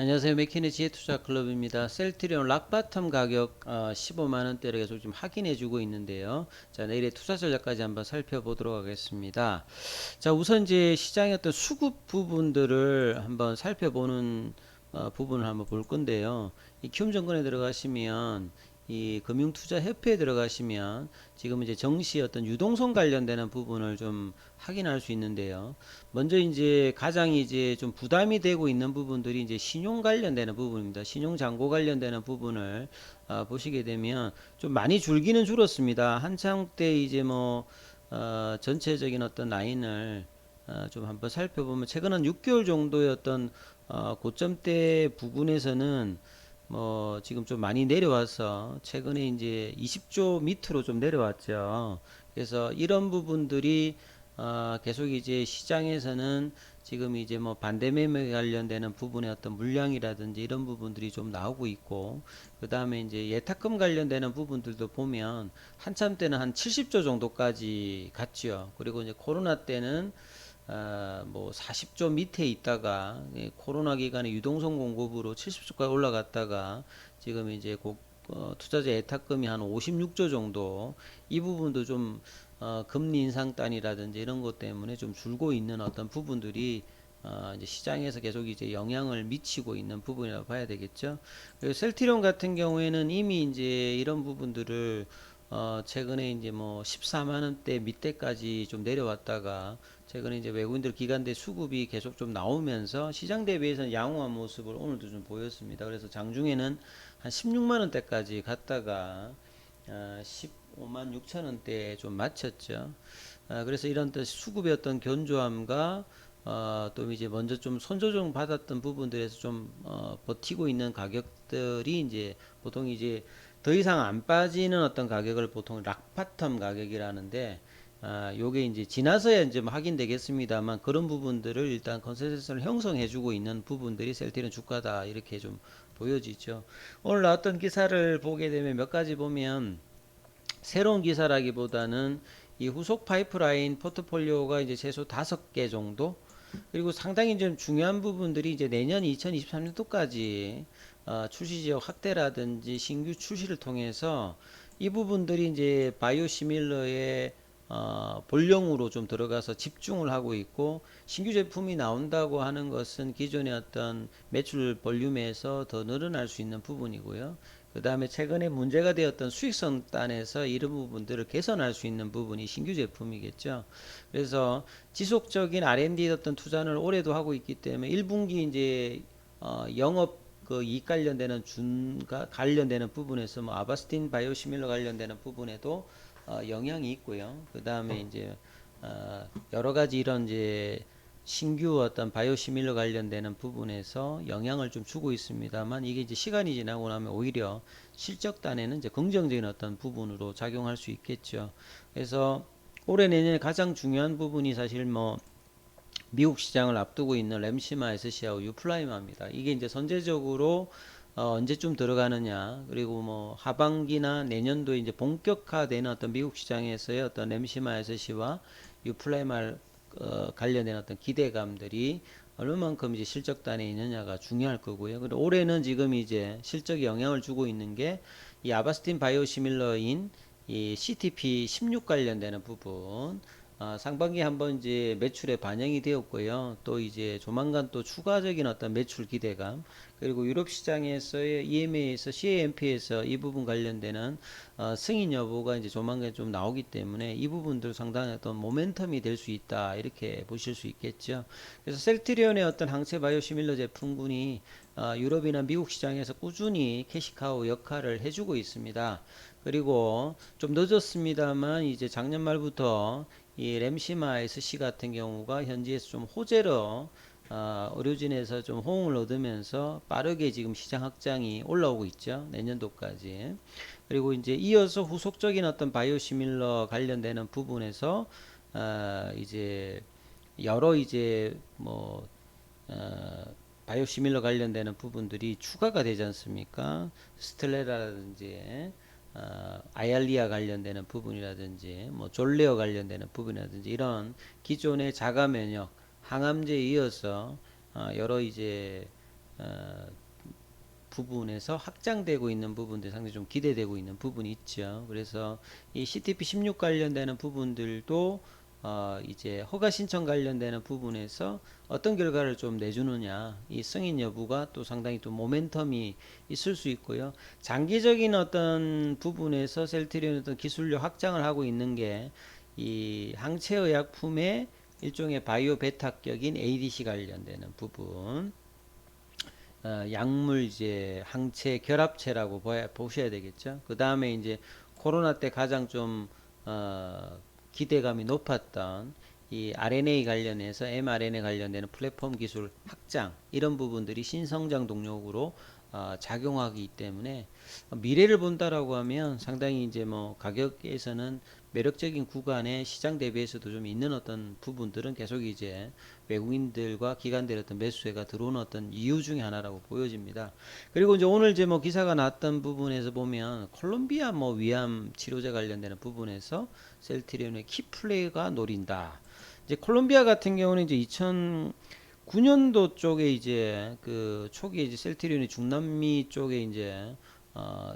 안녕하세요. 맥키니 지혜투자클럽입니다. 셀트리온 락바텀 가격 15만원대를 계속 좀 확인해주고 있는데요. 자, 내일의 투자 전략까지 한번 살펴보도록 하겠습니다. 자, 우선 이제 시장의 어떤 수급 부분들을 한번 살펴보는 부분을 한번 볼 건데요. 이 키움증권에 들어가시면 이 금융투자협회에 들어가시면 지금 이제 정시 어떤 유동성 관련되는 부분을 좀 확인할 수 있는데요. 먼저 이제 가장 이제 좀 부담이 되고 있는 부분들이 이제 신용 관련되는 부분입니다. 신용 잔고 관련되는 부분을 보시게 되면 좀 많이 줄기는 줄었습니다. 한창 때 이제 뭐 전체적인 어떤 라인을 좀 한번 살펴보면 최근 한 6개월 정도의 어떤 고점대 부근에서는 뭐 지금 좀 많이 내려와서 최근에 이제 20조 밑으로 좀 내려왔죠. 그래서 이런 부분들이 계속 이제 시장에서는 지금 이제 뭐 반대매매 관련되는 부분의 어떤 물량이라든지 이런 부분들이 좀 나오고 있고, 그 다음에 이제 예탁금 관련되는 부분들도 보면 한참 때는 한 70조 정도까지 갔죠. 그리고 이제 코로나 때는 뭐 40조 밑에 있다가 코로나 기간에 유동성 공급으로 70조까지 올라갔다가 지금 이제 투자자 예탁금이 한 56조 정도, 이 부분도 좀 금리 인상단이라든지 이런 것 때문에 좀 줄고 있는 어떤 부분들이 이제 시장에서 계속 이제 영향을 미치고 있는 부분이라고 봐야 되겠죠. 그리고 셀트리온 같은 경우에는 이미 이제 이런 부분들을 최근에 이제 뭐 14만 원대 밑에까지 좀 내려왔다가 최근에 이제 외국인들 기관대 수급이 계속 좀 나오면서 시장 대비해서는 양호한 모습을 오늘도 좀 보였습니다. 그래서 장중에는 한 16만 원대까지 갔다가 15만 6천 원대에 좀 마쳤죠. 그래서 이런 수급의 어떤 견조함과 또 이제 먼저 좀 선조정 받았던 부분들에서 좀 버티고 있는 가격들이 이제 보통 이제 더 이상 안 빠지는 어떤 가격을 보통 락바텀 가격이라는데, 요게 이제 지나서야 이제 뭐 확인되겠습니다만, 그런 부분들을 일단 컨센서스를 형성해주고 있는 부분들이 셀트리온 주가다 이렇게 좀 보여지죠. 오늘 나왔던 기사를 보게 되면 몇 가지 보면 새로운 기사라기보다는 이 후속 파이프라인 포트폴리오가 이제 최소 5개 정도, 그리고 상당히 좀 중요한 부분들이 이제 내년 2023년도까지 출시 지역 확대라든지 신규 출시를 통해서 이 부분들이 이제 바이오 시밀러의 본령으로 좀 들어가서 집중을 하고 있고, 신규 제품이 나온다고 하는 것은 기존의 어떤 매출 볼륨에서 더 늘어날 수 있는 부분이고요. 그 다음에 최근에 문제가 되었던 수익성 단에서 이런 부분들을 개선할 수 있는 부분이 신규 제품이겠죠. 그래서 지속적인 R&D 어떤 투자를 올해도 하고 있기 때문에 1분기 이제 영업 그 이익 관련되는 준가 관련되는 부분에서 뭐 아바스틴 바이오시밀러 관련되는 부분에도 영향이 있고요. 그 다음에 이제 여러 가지 이런 이제 신규 어떤 바이오시밀러 관련되는 부분에서 영향을 좀 주고 있습니다만, 이게 이제 시간이 지나고 나면 오히려 실적단에는 이제 긍정적인 어떤 부분으로 작용할 수 있겠죠. 그래서 올해 내년에 가장 중요한 부분이 사실 뭐 미국 시장을 앞두고 있는 램시마 SC하고 유플라이마입니다. 이게 이제 선제적으로 언제쯤 들어가느냐, 그리고 뭐 하반기나 내년도에 이제 본격화되는 어떤 미국 시장에서의 어떤 램시마 SC와 유플라이마 관련된 어떤 기대감들이 얼마만큼 이제 실적단에 있느냐가 중요할 거고요. 그리고 올해는 지금 이제 실적에 영향을 주고 있는 게 이 아바스틴 바이오시밀러인 이 CTP16 관련되는 부분, 상반기에 한번 이제 매출에 반영이 되었고요. 또 이제 조만간 또 추가적인 어떤 매출 기대감, 그리고 유럽 시장에서의 EMA에서 CAMP에서 이 부분 관련되는 승인 여부가 이제 조만간 좀 나오기 때문에 이 부분들 상당히 어떤 모멘텀이 될 수 있다 이렇게 보실 수 있겠죠. 그래서 셀트리온의 어떤 항체 바이오시밀러 제품군이 유럽이나 미국 시장에서 꾸준히 캐시카우 역할을 해주고 있습니다. 그리고 좀 늦었습니다만 이제 작년 말부터 이 램시마 SC 같은 경우가 현지에서 좀 호재로 의료진에서 좀 호응을 얻으면서 빠르게 지금 시장 확장이 올라오고 있죠. 내년도까지. 그리고 이제 이어서 후속적인 어떤 바이오시밀러 관련되는 부분에서 이제 여러 이제 뭐 바이오시밀러 관련되는 부분들이 추가가 되지 않습니까? 스텔레라라든지 아얄리아 관련되는 부분이라든지 뭐 졸레어 관련되는 부분이라든지 이런 기존의 자가 면역 항암제에 이어서 여러 이제 어, 부분에서 확장되고 있는 부분들 상당히 좀 기대되고 있는 부분이 있죠. 그래서 이 CTP16 관련되는 부분들도 이제 허가 신청 관련되는 부분에서 어떤 결과를 좀 내주느냐, 이 승인 여부가 또 상당히 또 모멘텀이 있을 수 있고요. 장기적인 어떤 부분에서 셀트리온의 어떤 기술력 확장을 하고 있는 게 이 항체의약품의 일종의 바이오 베타격인 ADC 관련되는 부분, 약물 이제 항체 결합체라고 보셔야 되겠죠. 그 다음에 이제 코로나 때 가장 좀 기대감이 높았던 이 RNA 관련해서 mRNA 관련되는 플랫폼 기술 확장, 이런 부분들이 신성장 동력으로 작용하기 때문에 미래를 본다라고 하면 상당히 이제 뭐 가격에서는 매력적인 구간에 시장 대비해서도 좀 있는 어떤 부분들은 계속 이제 외국인들과 기관들의 어떤 매수세가 들어오는 어떤 이유 중에 하나라고 보여집니다. 그리고 이제 오늘 이제 뭐 기사가 났던 부분에서 보면 콜롬비아 뭐 위암 치료제 관련되는 부분에서 셀트리온의 키플레이가 노린다. 이제 콜롬비아 같은 경우는 이제 2009년도 쪽에 이제 그 초기에 이제 셀트리온이 중남미 쪽에 이제 어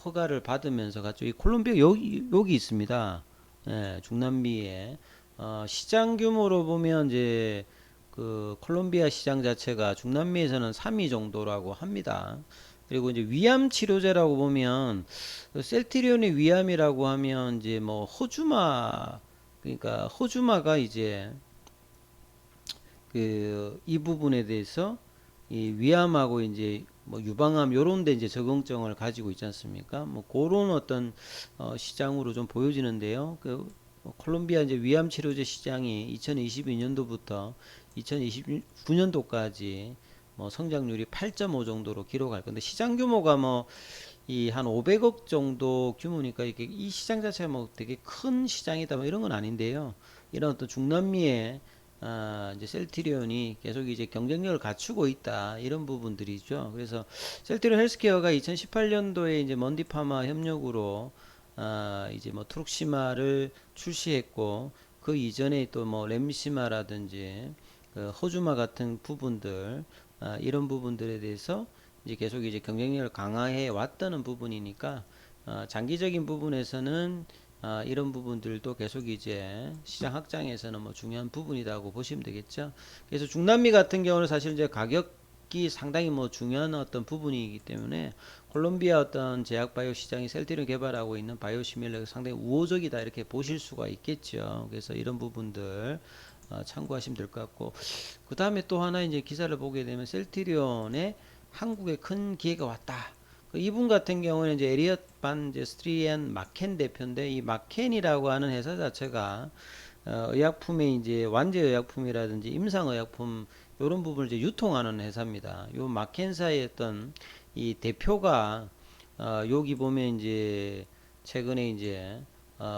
허가를 받으면서 갔죠. 이 콜롬비아 여기 있습니다. 예, 중남미에 시장 규모로 보면 이제 그 콜롬비아 시장 자체가 중남미에서는 3위 정도라고 합니다. 그리고 이제 위암 치료제라고 보면 셀트리온의 위암이라고 하면 이제 뭐 호주마, 그러니까 호주마가 이제 그 이 부분에 대해서 이 위암하고 이제 뭐 유방암 요런 데 이제 적응증을 가지고 있지 않습니까? 뭐 그런 어떤 시장으로 좀 보여지는데요. 그 콜롬비아 이제 위암 치료제 시장이 2022년도부터 2029년도까지 뭐 성장률이 8.5 정도로 기록할 건데, 시장 규모가 뭐 이 한 500억 정도 규모니까 이게 이 시장 자체가 뭐 되게 큰 시장이다 뭐 이런 건 아닌데요. 이런 어떤 중남미의 이제 셀트리온이 계속 이제 경쟁력을 갖추고 있다, 이런 부분들이죠. 그래서 셀트리온 헬스케어가 2018년도에 이제 먼디파마 협력으로 이제 뭐 트룩시마를 출시했고, 그 이전에 또 뭐 램시마라든지 그 호주마 같은 부분들, 이런 부분들에 대해서 이제 계속 이제 경쟁력을 강화해 왔다는 부분이니까 장기적인 부분에서는 이런 부분들도 계속 이제 시장 확장에서는 뭐 중요한 부분이라고 보시면 되겠죠. 그래서 중남미 같은 경우는 사실 이제 가격이 상당히 뭐 중요한 어떤 부분이기 때문에 콜롬비아 어떤 제약 바이오 시장이 셀트리온 개발하고 있는 바이오 시밀러가 상당히 우호적이다, 이렇게 보실 수가 있겠죠. 그래서 이런 부분들 참고하시면 될 것 같고, 그 다음에 또 하나 이제 기사를 보게 되면 셀트리온에 한국에 큰 기회가 왔다. 그 이분 같은 경우는 이제 에리엇 반 이제 스트리안 마켄 대표인데, 이 마켄이라고 하는 회사 자체가 의약품의 이제 완제 의약품이라든지 임상 의약품 이런 부분을 이제 유통하는 회사입니다. 요 마켄사의 어떤 이 대표가 여기 보면 이제 최근에 이제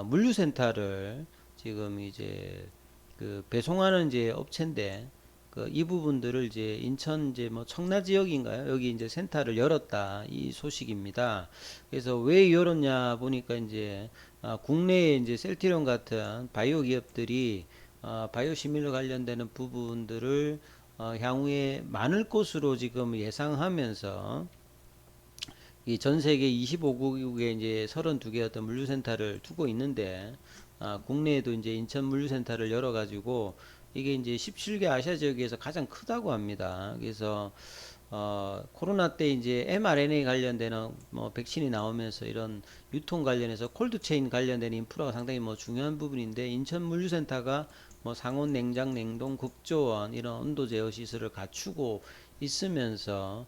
물류센터를 지금 이제 그 배송하는 이제 업체인데, 그 이 부분들을 이제 인천 이제 뭐 청라 지역인가요? 여기 이제 센터를 열었다, 이 소식입니다. 그래서 왜 열었냐 보니까 이제 국내에 이제 셀트리온 같은 바이오 기업들이 바이오 시밀러 관련되는 부분들을 향후에 많을 것으로 지금 예상하면서 이 전 세계 25국에 이제 32개 어떤 물류센터를 두고 있는데, 국내에도 이제 인천 물류센터를 열어가지고 이게 이제 17개 아시아 지역에서 가장 크다고 합니다. 그래서 코로나 때 이제 mRNA 관련되는 뭐 백신이 나오면서 이런 유통 관련해서 콜드체인 관련된 인프라가 상당히 뭐 중요한 부분인데, 인천 물류센터가 뭐 상온 냉장 냉동 극조원 이런 온도 제어 시설을 갖추고 있으면서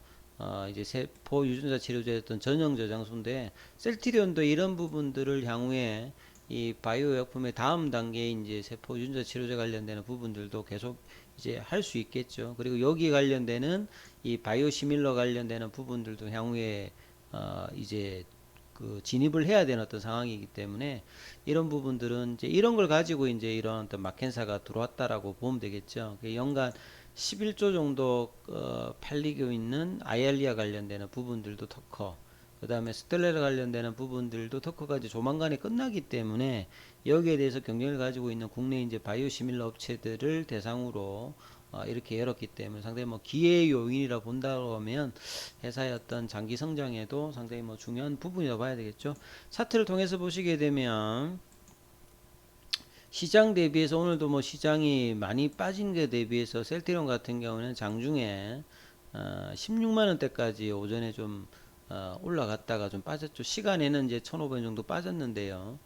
이제 세포 유전자 치료제 어떤 전용 저장소인데, 셀트리온도 이런 부분들을 향후에 이 바이오薬품의 다음 단계에 이제 세포 유전자 치료제 관련되는 부분들도 계속 이제 할 수 있겠죠. 그리고 여기 관련되는 이 바이오 시밀러 관련되는 부분들도 향후에 이제 그 진입을 해야 되는 어떤 상황이기 때문에, 이런 부분들은 이제 이런 걸 가지고 이제 이런 어떤 마켄사가 들어왔다라고 보면 되겠죠. 연간 11조 정도 팔리고 있는 아이알리아 관련되는 부분들도 터커, 그 다음에 스텔레라 관련되는 부분들도 터커가 이제 조만간에 끝나기 때문에, 여기에 대해서 경쟁을 가지고 있는 국내 이제 바이오 시밀러 업체들을 대상으로 이렇게 열었기 때문에 상당히 뭐 기회 요인이라 본다고 하면 회사의 어떤 장기 성장에도 상당히 뭐 중요한 부분이라고 봐야 되겠죠. 차트를 통해서 보시게 되면 시장 대비해서 오늘도 뭐 시장이 많이 빠진 게 대비해서 셀트리온 같은 경우는 장중에 16만 원대까지 오전에 좀 올라갔다가 좀 빠졌죠. 시간에는 이제 1,500원 정도 빠졌는데요.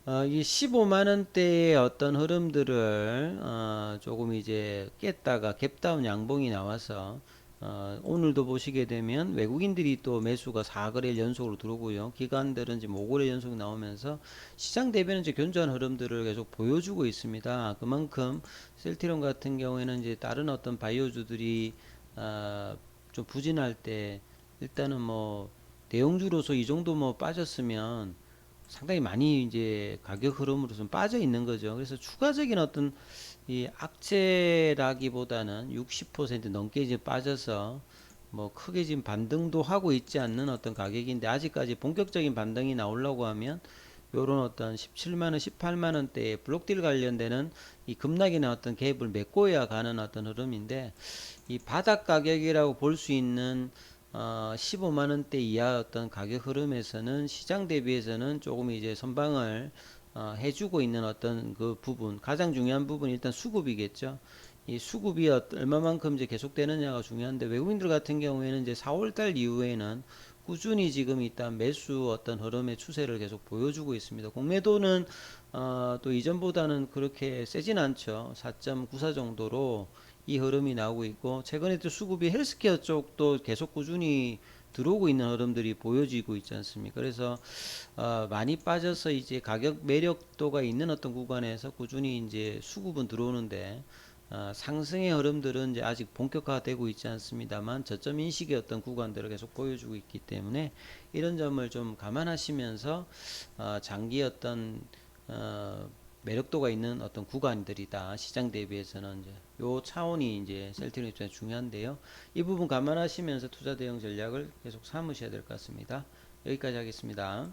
이 15만 원대의 어떤 흐름들을 조금 이제 깼다가 갭다운 양봉이 나와서 오늘도 보시게 되면 외국인들이 또 매수가 4거래일 연속으로 들어오고요. 기관들은 지금 5거래일 연속 나오면서 시장 대비는 이제 견조한 흐름들을 계속 보여주고 있습니다. 그만큼 셀트리온 같은 경우에는 이제 다른 어떤 바이오주들이 좀 부진할 때 일단은 뭐 대형주로서 이 정도 뭐 빠졌으면 상당히 많이 이제 가격 흐름으로 좀 빠져 있는 거죠. 그래서 추가적인 어떤 이 악재라기보다는 60% 넘게 이제 빠져서 뭐 크게 지금 반등도 하고 있지 않는 어떤 가격인데 아직까지 본격적인 반등이 나오려고 하면 요런 어떤 17만원, 18만원대의 블록딜 관련되는 이 급락이나 어떤 갭을 메꿔야 가는 어떤 흐름인데 이 바닥 가격이라고 볼 수 있는 15만원대 이하 어떤 가격 흐름에서는 시장 대비해서는 조금 이제 선방을 해주고 있는 어떤 그 부분, 가장 중요한 부분이 일단 수급이겠죠. 이 수급이 얼마만큼 이제 계속되느냐가 중요한데 외국인들 같은 경우에는 이제 4월달 이후에는 꾸준히 지금 일단 매수 어떤 흐름의 추세를 계속 보여주고 있습니다. 공매도는 또 이전보다는 그렇게 세진 않죠. 4.94 정도로 이 흐름이 나오고 있고 최근에 또 수급이 헬스케어 쪽도 계속 꾸준히 들어오고 있는 흐름들이 보여지고 있지 않습니까? 그래서 많이 빠져서 이제 가격 매력도가 있는 어떤 구간에서 꾸준히 이제 수급은 들어오는데 상승의 흐름들은 이제 아직 본격화되고 있지 않습니다만 저점 인식의 어떤 구간들을 계속 보여주고 있기 때문에 이런 점을 좀 감안하시면서 장기 어떤 매력도가 있는 어떤 구간들이다. 시장 대비해서는 이제 요 차원이 이제 셀트리온 입장에 중요한데요. 이 부분 감안하시면서 투자 대응 전략을 계속 삼으셔야 될 것 같습니다. 여기까지 하겠습니다.